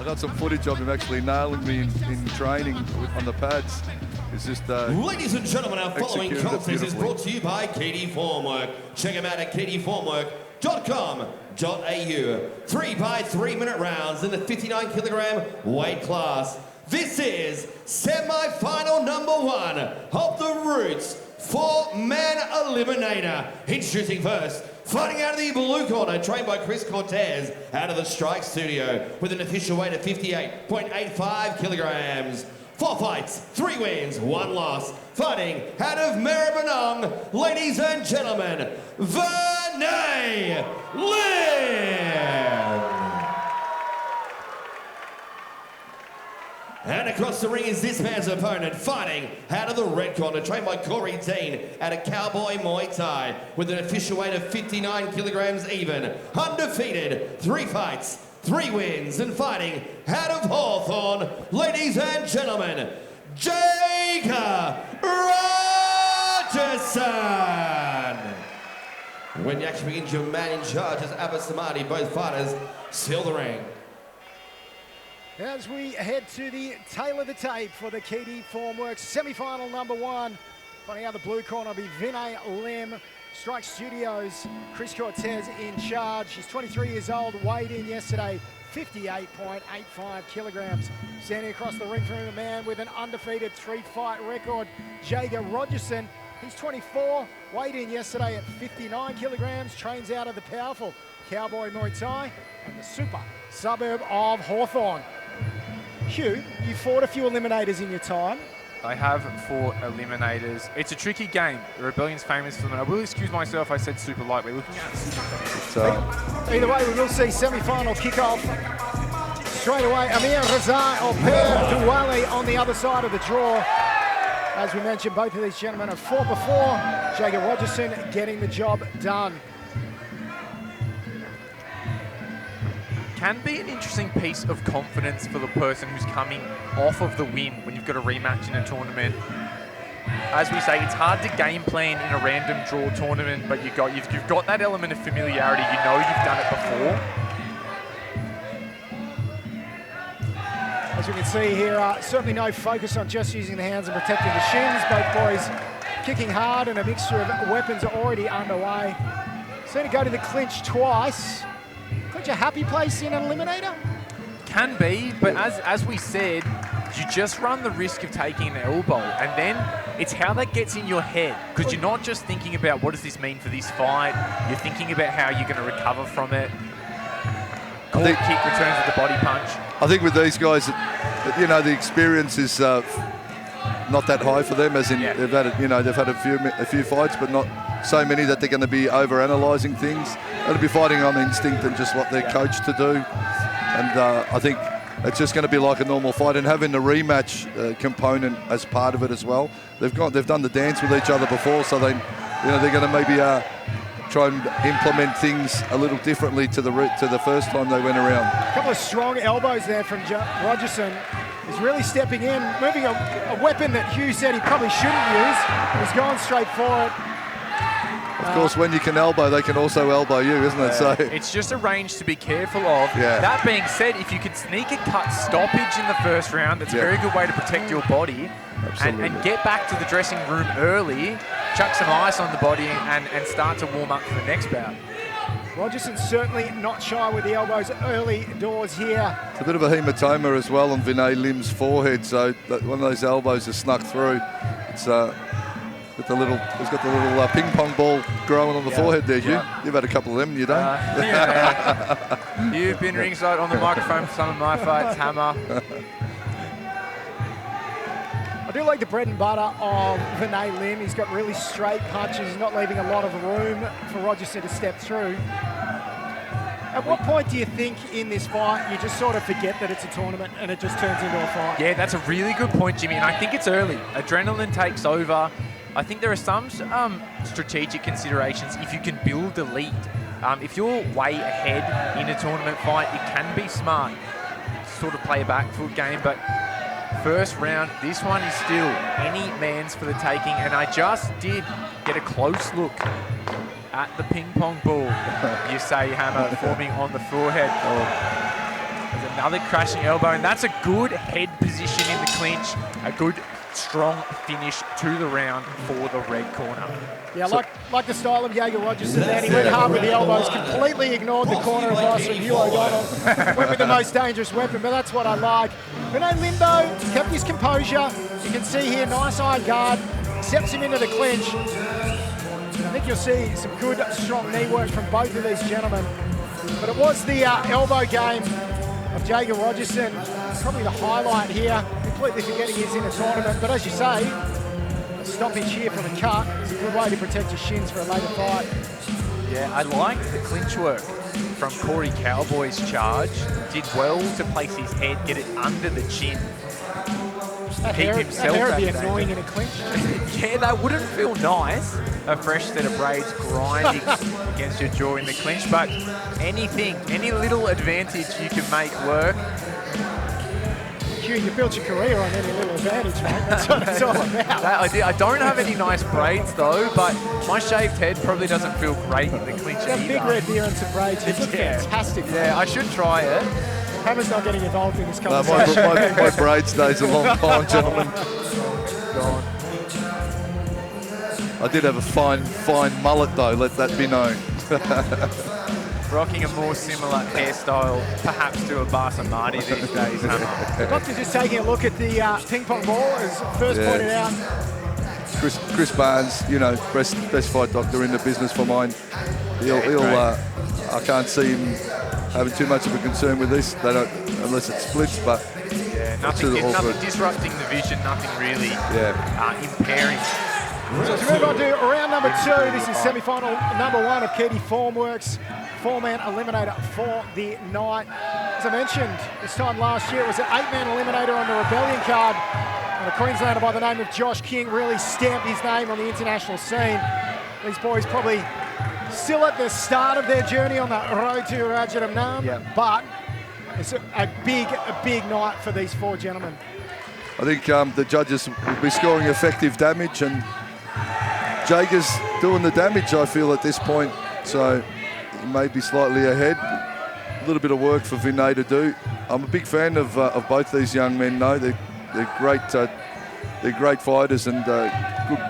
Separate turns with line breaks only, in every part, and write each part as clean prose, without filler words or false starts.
I got some footage of him actually nailing me in training on the pads. It's just
ladies and gentlemen, our following contest is brought to you by KD Formwork. Check them out at kdformwork.com.au. 3x3 minute rounds in the 59 kilogram weight class. This is semi-final number 1 of the Roots 4-man eliminator. Introducing first, fighting out of the blue corner, trained by Chris Cortez, out of the Strike Studio, with an official weight of 58.85 kilograms. 4 fights, 3 wins, 1 loss. Fighting out of Melbourne, ladies and gentlemen, Vinay Lim. And across the ring is this man's opponent, fighting out of the red corner, trained by Corey Dean, out of Cowboy Muay Thai, with an official weight of 59 kilograms even. Undefeated, 3 fights, 3 wins, and fighting out of Hawthorn, ladies and gentlemen, Jaeger Rogerson. When the action begins, your man in charge is Abba Samadi. Both fighters seal the ring.
As we head to the tail of the tape for the KD Formworks semi-final number 1. Fighting out the blue corner will be Vinay Lim. Strike Studios, Chris Cortez in charge. He's 23 years old, weighed in yesterday, 58.85 kilograms. Standing across the ring from him, a man with an undefeated 3-fight record, Jaeger Rogerson. He's 24, weighed in yesterday at 59 kilograms, trains out of the powerful Cowboy Muay Thai and the super suburb of Hawthorn. Hugh, you fought a few eliminators in your time.
I have 4 eliminators. It's a tricky game. The Rebellion's famous for them. I will excuse myself, I said super light. We're looking at
either way, we will see semi-final kickoff. Straight away, Amir Raza or Per Duwale on the other side of the draw. As we mentioned, both of these gentlemen have fought before. Jaeger Rogerson getting the job done.
Can be an interesting piece of confidence for the person who's coming off of the win when you've got a rematch in a tournament. As we say, it's hard to game plan in a random draw tournament, but you've got that element of familiarity. You know you've done it before.
As we can see here, certainly no focus on just using the hands and protecting the shins. Both boys kicking hard, and a mixture of weapons are already underway. Seen it go to the clinch twice. Clinch a happy place in an eliminator?
Can be, but as we said, you just run the risk of taking an elbow, and then it's how that gets in your head, because you're not just thinking about what does this mean for this fight, you're thinking about how you're going to recover from it. Kick returns with the body punch.
I think with these guys, you know, the experience is not that high for them, as in they've had a few fights, but not so many that they're going to be over-analysing things. They'll be fighting on instinct and just what they're coached to do. And I think it's just going to be like a normal fight, and having the rematch component as part of it as well. They've done the dance with each other before, so they're going to maybe try and implement things a little differently to the first time they went around.
A couple of strong elbows there from Rogerson. He's really stepping in, moving a weapon that Hugh said he probably shouldn't use. He's gone straight for it.
Of course, when you can elbow, they can also elbow you, isn't it? So
it's just a range to be careful of. Yeah. That being said, if you can sneak a cut stoppage in the first round, that's a very good way to protect your body. And get back to the dressing room early, chuck some ice on the body, and start to warm up for the next bout.
Rogerson certainly not shy with the elbows early doors here.
It's a bit of a hematoma as well on Vinay Lim's forehead, so that one of those elbows has snuck through. It's he's got the little ping pong ball growing on the forehead there, Hugh. You've had a couple of them, you don't?
You've been ringside on the microphone for some of my fights, Hammer.
I do like the bread and butter of Vinay Lim. He's got really straight punches. He's not leaving a lot of room for Rogerson to step through. At what point do you think in this fight you just sort of forget that it's a tournament and it just turns into a fight?
Yeah, that's a really good point, Jimmy, and I think it's early. Adrenaline takes over. I think there are some strategic considerations if you can build a lead. If you're way ahead in a tournament fight, it can be smart to sort of play a back foot game, but first round, this one is still any man's for the taking, and I just did get a close look at the ping pong ball, you say, Hammer, forming on the forehead. As a Another crashing elbow, and that's a good head position in the clinch. A good, strong finish to the round for the red corner.
Yeah, like the style of Jaeger Rogerson there. He went hard with the elbows, completely ignored the corner advice from Hugh O'Donnell. Went with the most dangerous weapon, but that's what I like. Vinay Limbo kept his composure. You can see here, nice eye guard, steps him into the clinch. I think you'll see some good, strong knee work from both of these gentlemen. But it was the elbow game of Jaeger Rogerson, probably the highlight here. Completely forgetting he's in a tournament, but as you say, a stoppage here from a cut is a good way to protect your shins for a later fight.
Yeah, I liked the clinch work from Corey Cowboy's charge. Did well to place his head, get it under the chin.
That
Keep
hair
himself
would be
at bay.
annoying in a clinch.
Yeah, that wouldn't feel nice. A fresh set of braids grinding against your jaw in the clinch, but anything, any little advantage you can make work.
Hugh, you built your career on any little advantage, mate. That's what it's all about.
I don't have any nice braids though, but my shaved head probably doesn't feel great in the clinch
That
either.
big red beard and some braids, you look fantastic.
Yeah, I should try it.
Hammer's not getting involved in this
No,
conversation.
my braids days a long time, gentlemen.
Gone.
I did have a fine mullet though, let that be known.
Rocking a more similar hairstyle, perhaps to a Barsamati these days, Hammer.
Doctor just taking a look at the ping pong ball, as first pointed out.
Chris Barnes, you know, best fight doctor in the business for mine. I can't see him having too much of a concern with this. They don't, unless it splits, but
Yeah, nothing disrupting the vision, nothing really impairing.
So to move on to round number 2, this is semi-final number 1 of Keedy Formworks. 4-man eliminator for the night. As I mentioned, this time last year it was an 8-man eliminator on the Rebellion card. And a Queenslander by the name of Josh King really stamped his name on the international scene. These boys probably still at the start of their journey on the road to Rajadamnern, but it's a big night for these 4 gentlemen.
I think the judges will be scoring effective damage, and Jaeger's doing the damage, I feel, at this point. So he may be slightly ahead. A little bit of work for Vinay to do. I'm a big fan of both these young men. No, they're great. They're great fighters, and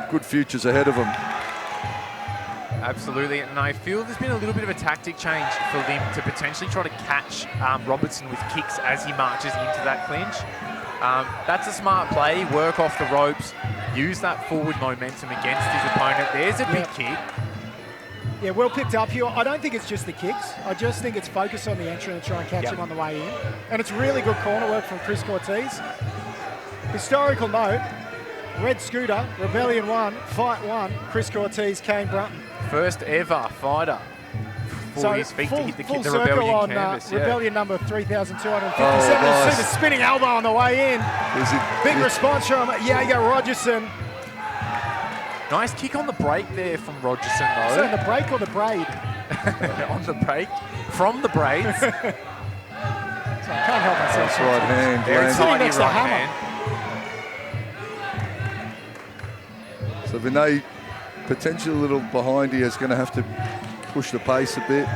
good futures ahead of them.
Absolutely, and I feel there's been a little bit of a tactic change for them to potentially try to catch Robertson with kicks as he marches into that clinch. That's a smart play, work off the ropes, use that forward momentum against his opponent. There's a big kick.
Yeah, well picked up here. I don't think it's just the kicks. I just think it's focus on the entry and try and catch him on the way in. And it's really good corner work from Chris Cortez. Historical note, Red Scooter, Rebellion 1, Fight 1, Chris Cortez, Kane Brunton.
First ever fighter for his feet to hit the Rebellion
on
canvas.
Rebellion number 3,257.
Oh,
You see the spinning elbow on the way in. Big response from Jaeger Rogerson.
Nice kick on the break there from Rogerson, though.
Is it on the break or the braid?
On the break, from the braids.
So I can't help myself.
That's right hand.
Very
lands.
tiny
next to
right
Hammer.
hand.
So Vinay, potentially a little behind here, is going to have to push the pace a bit.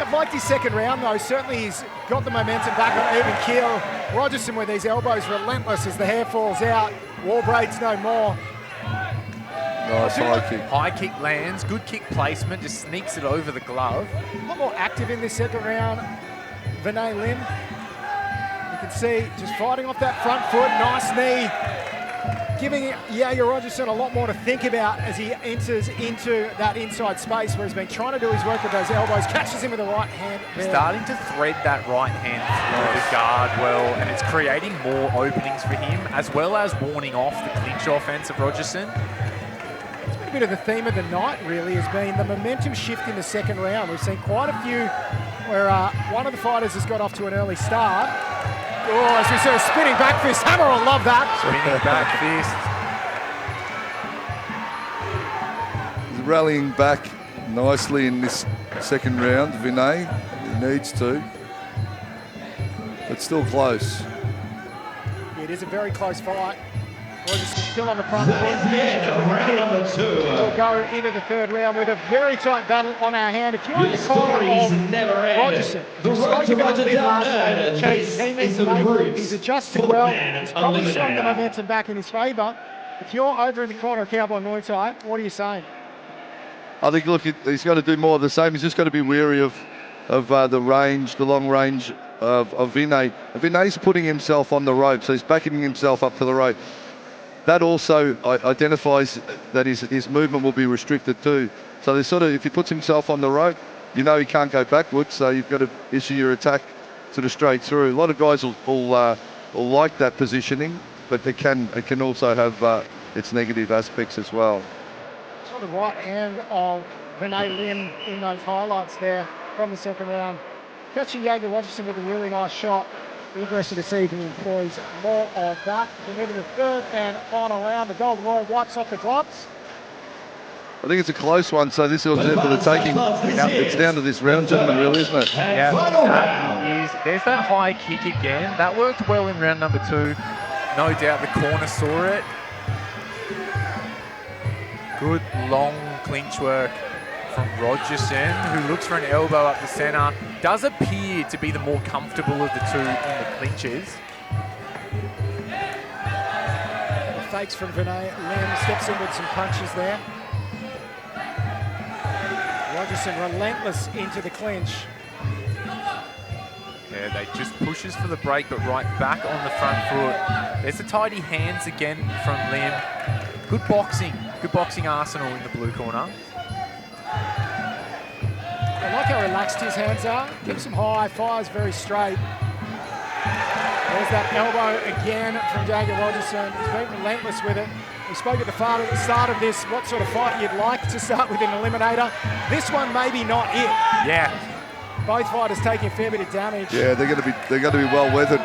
I've liked his second round though. Certainly he's got the momentum back on even keel. Rogerson with these elbows relentless as the hair falls out. War braids no more.
Nice high kick.
High kick lands, good kick placement, just sneaks it over the glove.
A lot more active in this second round. Vinay Lim. You can see just fighting off that front foot. Nice knee. Giving Jaeger Rogerson a lot more to think about as he enters into that inside space where he's been trying to do his work with those elbows. Catches him with the right hand there.
Starting to thread that right hand through the guard well, and it's creating more openings for him, as well as warning off the clinch offense of Rogerson.
It's been a bit of the theme of the night, really, has been the momentum shift in the second round. We've seen quite a few where one of the fighters has got off to an early start. Oh, as we see a spinning back fist. Hammer will love that.
Spinning back fist.
He's rallying back nicely in this second round, Vinay. He needs to. But still close.
It is a very close fight. Rogerson still on the front foot.
Round number 2.
We'll go into the third round with a very tight battle on our hand. If you're in the
The
corner
stories
of
never end.
Rogerson,
The
we
road
spoke
to
about him last
Rajadamnern.
night.
This
He
is
needs
the
to make
roots
He's adjusted
for
well.
Man
He's probably swung the
Eliminator.
momentum back in his favour. If you're over in the corner of Cowboy Muay Thai, what are you saying?
I think, look, he's got to do more of the same. He's just got to be wary of the range, the long range of Vinay. Vinay's putting himself on the rope, so he's backing himself up to the rope. That also identifies that his movement will be restricted too. So there's sort of, if he puts himself on the rope, you know he can't go backwards, so you've got to issue your attack sort of straight through. A lot of guys will like that positioning, but it can also have its negative aspects as well.
On the right hand of Vinay Lim in those highlights there from the second round. Catching Jaeger Rogerson with a really nice shot. We're interested to see if he employs more of that. We're moving to the third and final round. The gold roll wipes off the gloves.
I think it's a close one, so this is there for the taking. It's down to this round, gentlemen, really, isn't it?
Yeah, there's that high kick again. That worked well in round number 2. No doubt the corner saw it. Good long clinch work from Rogerson, who looks for an elbow up the centre. Does appear to be the more comfortable of the two in the clinches.
The fakes from Vinay. Lim steps in with some punches there. Rogerson relentless into the clinch.
Yeah, they just pushes for the break, but right back on the front foot. There's the tidy hands again from Lim. Good boxing arsenal in the blue corner.
I like how relaxed his hands are. Keeps them high, fires very straight. There's that elbow again from Jaeger Rogerson. He's been relentless with it. We spoke at the start of this, what sort of fight you'd like to start with an eliminator. This one maybe not it.
Yeah.
Both fighters taking a fair bit of damage.
Yeah, they're going to be well weathered,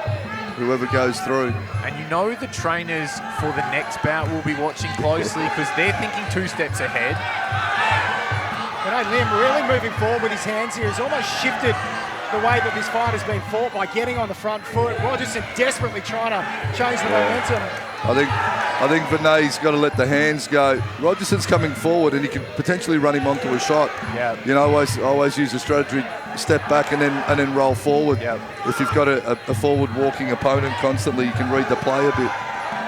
whoever goes through.
And you know the trainers for the next bout will be watching closely because they're thinking 2 steps ahead.
Lim really moving forward with his hands here. He's almost shifted the way that this fight has been fought by getting on the front foot. Rogerson desperately trying to change the momentum.
I think Vinay's got to let the hands go. Rogerson's coming forward and he can potentially run him onto a shot.
Yeah.
You know, always use a strategy, step back and then roll forward.
Yeah.
If you've got a forward walking opponent constantly, you can read the play a bit.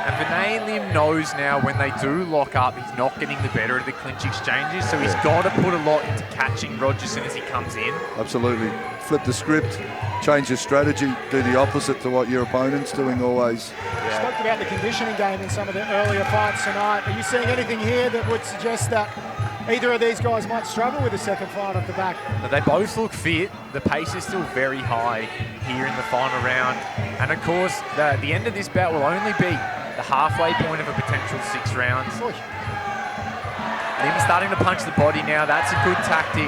And Vinay Lim knows now when they do lock up, he's not getting the better of the clinch exchanges, so he's got to put a lot into catching Rogerson as he comes in.
Absolutely. Flip the script, change your strategy, do the opposite to what your opponent's doing always.
We spoke about the conditioning game in some of the earlier fights tonight. Are you seeing anything here that would suggest that either of these guys might struggle with the second fight off the back?
But they both look fit. The pace is still very high here in the final round. And of course, the end of this bout will only be the halfway point of a potential 6 rounds. Lim starting to punch the body now. That's a good tactic.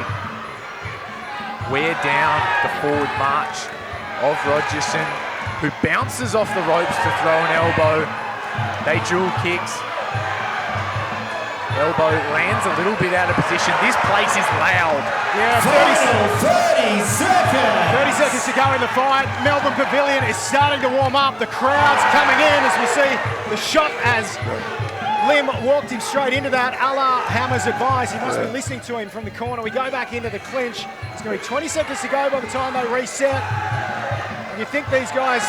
Wear down the forward march of Rogerson, who bounces off the ropes to throw an elbow. They dual kicks. Elbow lands a little bit out of position. This place is loud.
Yeah,
30 seconds.
30 seconds to go in the fight. Melbourne Pavilion is starting to warm up. The crowd's coming in as we see the shot as Lim walked him straight into that. A la Hammer's advice. He must be listening to him from the corner. We go back into the clinch. It's going to be 20 seconds to go by the time they reset. And you think these guys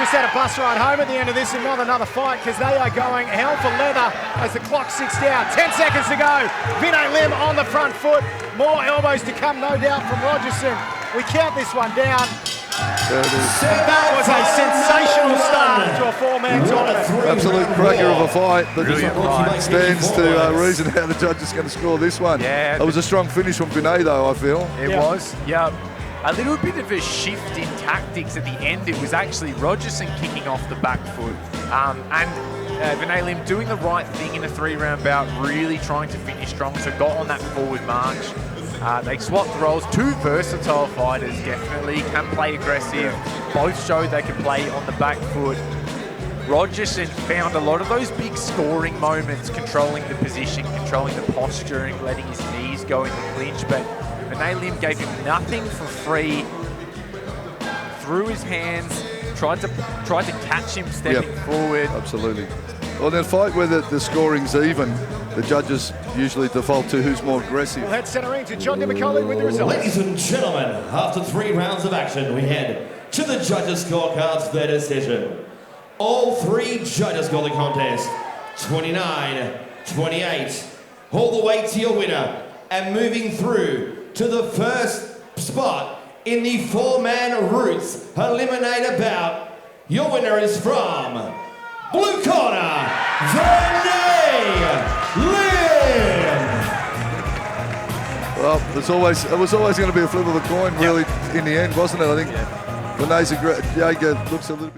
just had a bus ride home at the end of this and not another fight, because they are going hell for leather as the clock ticks down. 10 seconds to go. Vinay Lim on the front foot. More elbows to come, no doubt, from Rogerson. We count this one down. That was a sensational start to a 4-man tournament.
Absolute cracker of a fight. But
Brilliant
stands to reason how the judge is going to score this one.
Yeah,
it was a strong finish from Vinay, though, I feel.
It was, yeah. A little bit of a shift in tactics at the end. It was actually Rogerson kicking off the back foot. And Vinay Lim doing the right thing in a 3-round bout, really trying to finish strong, so got on that forward march. They swapped roles. 2 versatile fighters, definitely. Can play aggressive. Both showed they could play on the back foot. Rogerson found a lot of those big scoring moments, controlling the position, controlling the posturing, letting his knees go in the clinch, but Vinay Lim gave him nothing for free. Threw his hands, tried to catch him stepping forward.
Absolutely. Well, in a fight where the scoring's even, the judges usually default to who's more aggressive.
We'll head centre ring to John DiMicoli with the results.
Ladies and gentlemen, after 3 rounds of action, we head to the judges' scorecards for their decision. All 3 judges got the contest 29-28. All the way to your winner, and moving through to the first spot in the 4-man Roots Eliminator bout. Your winner is from blue corner, Vinay Lim.
Well, it was always going to be a flip of a coin, really, in the end, wasn't it? I think Vinay's Jaeger looks a little bit.